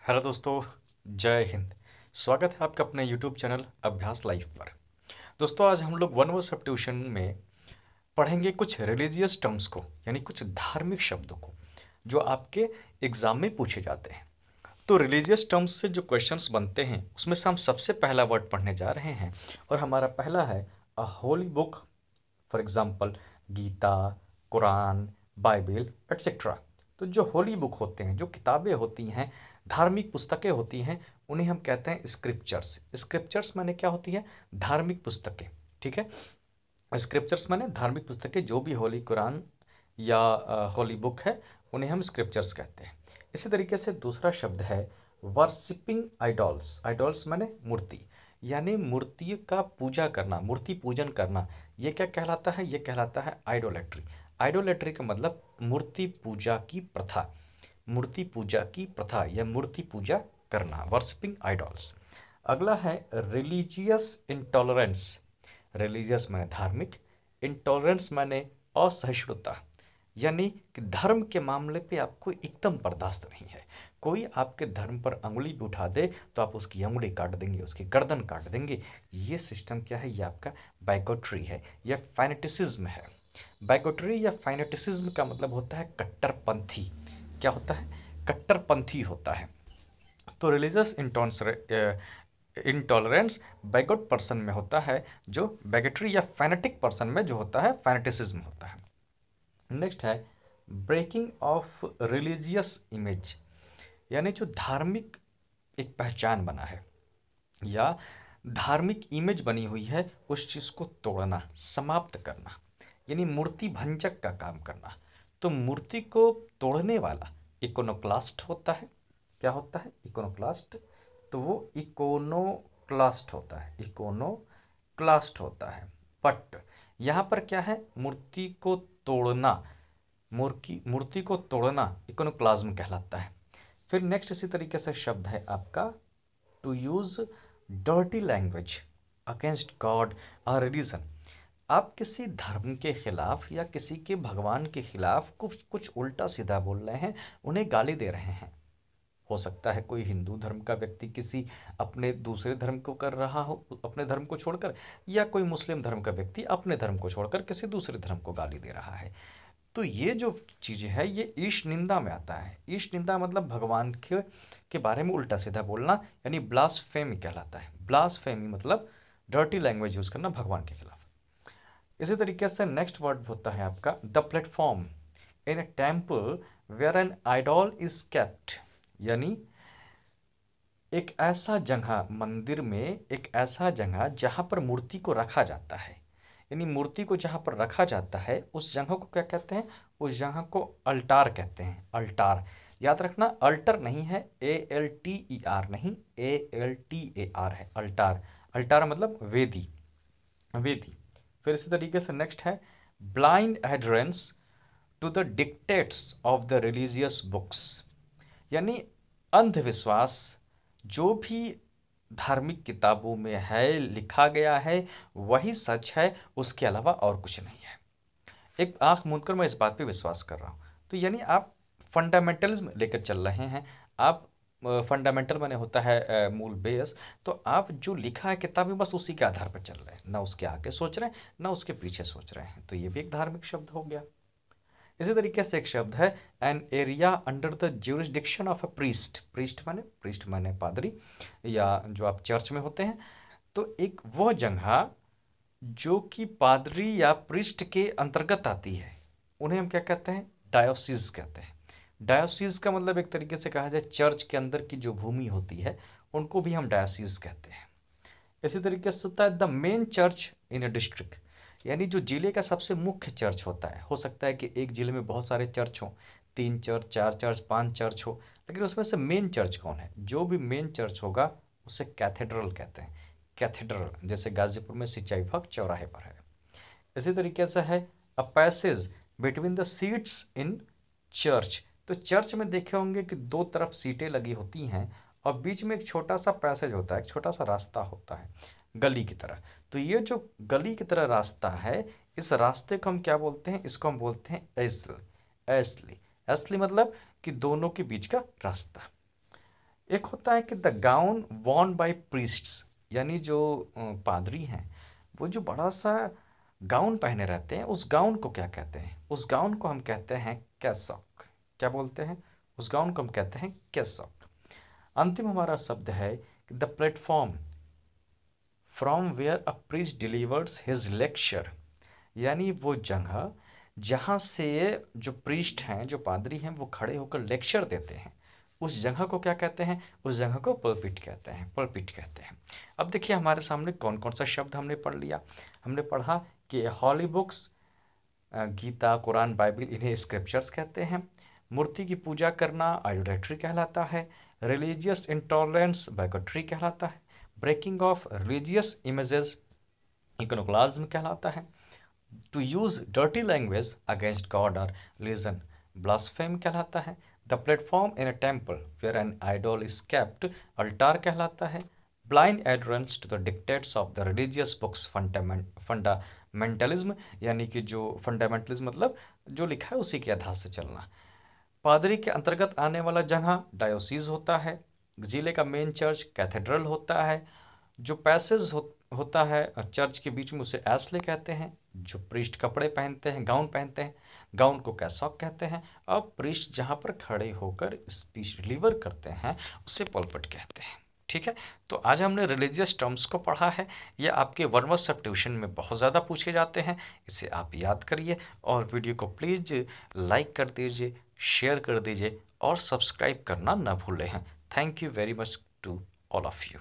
Hello दोस्तों, जय हिंद। स्वागत है आपका अपने यूट्यूब चैनल अभ्यास लाइफ पर। दोस्तों, आज हम लोग वन वर्ड सब्स्टिट्यूशन में पढ़ेंगे कुछ रिलीजियस टर्म्स को, यानी कुछ धार्मिक शब्दों को जो आपके एग्जाम में पूछे जाते हैं। तो रिलीजियस टर्म्स से जो क्वेश्चंस बनते हैं उसमें से हम सबसे पहला वर्ड पढ़ने जा रहे हैं और हमारा पहला है a holy book. For example Gita, Quran, Bible etcetera. तो जो होली बुक होते हैं, जो किताबें होती हैं, धार्मिक पुस्तकें होती हैं, उन्हें हम कहते हैं स्क्रिप्चर्स। स्क्रिप्चर्स माने क्या होती है? धार्मिक पुस्तकें। ठीक है, स्क्रिप्चर्स माने धार्मिक पुस्तकें, जो भी होली कुरान या होली बुक है उन्हें हम स्क्रिप्चर्स कहते हैं। इसी तरीके से दूसरा शब्द है वर्शिपिंग आइडॉल्स। आइडॉल्स माने मूर्ति, यानी मूर्ति का पूजा करना, मूर्ति पूजन करना। ये क्या कहलाता है? ये कहलाता है आइडोलेट्री। आइडोलेट्री का मतलब मूर्ति पूजा की प्रथा, मूर्ति पूजा की प्रथा या मूर्ति पूजा करना, वर्शिपिंग आइडॉल्स। अगला है रिलीजियस इंटॉलरेंस। रिलीजियस माने धार्मिक, इंटॉलरेंस माने असहिष्णुता, यानी कि धर्म के मामले पे आपको एकदम बर्दाश्त नहीं है। कोई आपके धर्म पर अंगुली भी उठा दे तो आप उसकी अंगुली काट देंगे, उसकी गर्दन काट देंगे। ये सिस्टम क्या है? ये आपका बाइगोट्री है, यह फाइनेटिसिज्म है। बाइगोट्री या फाइनेटिसिज्म का मतलब होता है कट्टरपंथी। क्या होता है? कट्टरपंथी होता है। तो रिलीजियस इंटॉलरेंस बैगोट पर्सन में होता है, जो बैगेटरी या फैनेटिक पर्सन में जो होता है फैनेटिसिज्म होता है। नेक्स्ट है ब्रेकिंग ऑफ रिलीजियस इमेज, यानी जो धार्मिक एक पहचान बना है या धार्मिक इमेज बनी हुई है, उस चीज़ को तोड़ना, समाप्त करना, यानी मूर्ति भंजक का काम करना। तो मूर्ति को तोड़ने वाला इकोनोक्लास्ट होता है। क्या होता है? इकोनोक्लास्ट। तो वो इकोनोक्लास्ट होता है, इकोनोक्लास्ट होता है। बट यहाँ पर क्या है? मूर्ति को तोड़ना, मूर्ति को तोड़ना इकोनोक्लाज्म कहलाता है। फिर नेक्स्ट इसी तरीके से शब्द है आपका to use dirty language against God और रिलीजन। आप किसी धर्म के खिलाफ या किसी के भगवान के खिलाफ कुछ कुछ उल्टा सीधा बोल रहे हैं, उन्हें गाली दे रहे हैं। हो सकता है कोई हिंदू धर्म का व्यक्ति किसी अपने दूसरे धर्म को कर रहा हो, अपने धर्म को छोड़कर, या कोई मुस्लिम धर्म का व्यक्ति अपने धर्म को छोड़कर किसी दूसरे धर्म को गाली दे रहा है। तो ये जो चीज़ें है ये ईश निंदा में आता है। ईश निंदा मतलब भगवान के बारे में उल्टा सीधा बोलना, यानी ब्लास्फेमी कहलाता है। ब्लास्फेमी मतलब डर्टी लैंग्वेज यूज़ करना भगवान के खिलाफ। इसी तरीके से नेक्स्ट वर्ड होता है आपका the platform in a temple where an idol is kept, यानी एक ऐसा जगह, मंदिर में एक ऐसा जगह जहाँ पर मूर्ति को रखा जाता है, यानी मूर्ति को जहाँ पर रखा जाता है उस जगह को क्या कहते हैं? उस जगह को अल्टार कहते हैं। अल्टार याद रखना, अल्टर नहीं है, ALTER नहीं, ALTAR है अल्टार। अल्टार मतलब वेदी, वेदी। फिर इसी तरीके से नेक्स्ट है blind adherence to the dictates of the religious books, यानी अंधविश्वास जो भी धार्मिक किताबों में है, लिखा गया है, वही सच है, उसके अलावा और कुछ नहीं है। एक आंख मूंद कर मैं इस बात पे विश्वास कर रहा हूँ। तो यानी आप फंडामेंटलिज्म लेकर चल रहे हैं। आप फंडामेंटल माने होता है मूल बेस। तो आप जो लिखा है किताब में बस उसी के आधार पर चल रहे हैं, ना उसके आगे सोच रहे हैं ना उसके पीछे सोच रहे हैं। तो ये भी एक धार्मिक शब्द हो गया। इसी तरीके से एक शब्द है an area under the jurisdiction of a priest. Priest माने पादरी, या जो आप चर्च में होते हैं। तो एक वो जगह जो कि पादरी या प्रीस्ट के अंतर्गत आती है, उन्हें हम क्या कहते हैं? डायोसिस कहते हैं। डायोसिस का मतलब एक तरीके से कहा जाए चर्च के अंदर की जो भूमि होती है उनको भी हम डायोसिस कहते हैं। इसी तरीके से होता है the main church in a district, यानी जो जिले का सबसे मुख्य चर्च होता है। हो सकता है कि एक जिले में बहुत सारे चर्च हों, 3 चर्च, 4 चर्च, 5 चर्च हो, लेकिन उसमें से मेन चर्च कौन है? जो भी मेन चर्च होगा उसे कैथेड्रल कहते हैं। कैथेड्रल जैसे गाजीपुर में सिंचाई विभाग चौराहे पर है। इसी तरीके से है a passage between the seats in church. तो चर्च में देखे होंगे कि दो तरफ सीटें लगी होती हैं और बीच में एक छोटा सा पैसेज होता है, एक छोटा सा रास्ता होता है गली की तरह। तो ये जो गली की तरह रास्ता है, इस रास्ते को हम क्या बोलते हैं? इसको हम बोलते हैं एस्ल। एस्ली, एस्ली मतलब कि दोनों के बीच का रास्ता। एक होता है कि the gown Warne bye priests, यानी जो पादरी हैं वो जो बड़ा सा गाउन पहने रहते हैं, उस गाउन को क्या कहते हैं? उस गाउन को हम कहते हैं कैसॉक। क्या बोलते हैं? उस गाउन को हम कहते हैं कैसॉक। अंतिम हमारा शब्द है the platform from where a priest delivers his lecture, यानी वो जगह जहाँ से जो प्रीस्ट हैं, जो पादरी हैं, वो खड़े होकर लेक्चर देते हैं, उस जगह को क्या कहते हैं? उस जगह को पल्पिट कहते हैं, पल्पिट कहते हैं। अब देखिए हमारे सामने कौन कौन सा शब्द हमने पढ़ लिया। हमने पढ़ा कि हॉली बुक्स, गीता, कुरान, बाइबल, इन्हें स्क्रिप्चर्स कहते हैं। मूर्ति की पूजा करना आइडोलेट्री कहलाता है। रिलीजियस इंटॉलरेंस बाइगोट्री कहलाता है। Breaking of religious images iconoclasm कहलाता है। To use dirty language against God और रिलीजन ब्लास्फेम कहलाता है। The platform in a temple where an idol is kept altar कहलाता है। Blind adherence to the dictates of the religious books fundamentalism, यानी कि जो फंडामेंटलिज्म मतलब जो लिखा है उसी के आधार से चलना। पादरी के अंतर्गत आने वाला जगह डायोसीज होता है। जिले का मेन चर्च कैथेड्रल होता है। जो पैसेज होता है चर्च के बीच में, उसे एस्ले कहते हैं। जो प्रीस्ट कपड़े पहनते हैं, गाउन पहनते हैं, गाउन को कैसॉक कहते हैं। और प्रीस्ट जहाँ पर खड़े होकर स्पीच डिलीवर करते हैं उसे पल्पिट कहते हैं। ठीक है, तो आज हमने रिलीजियस टर्म्स को पढ़ा है। ये आपके वर्मस सब्स्टिट्यूशन में बहुत ज़्यादा पूछे जाते हैं, इसे आप याद करिए। और वीडियो को प्लीज़ लाइक कर दीजिए, शेयर कर दीजिए और सब्सक्राइब करना ना भूलें हैं। Thank you very much to all of you.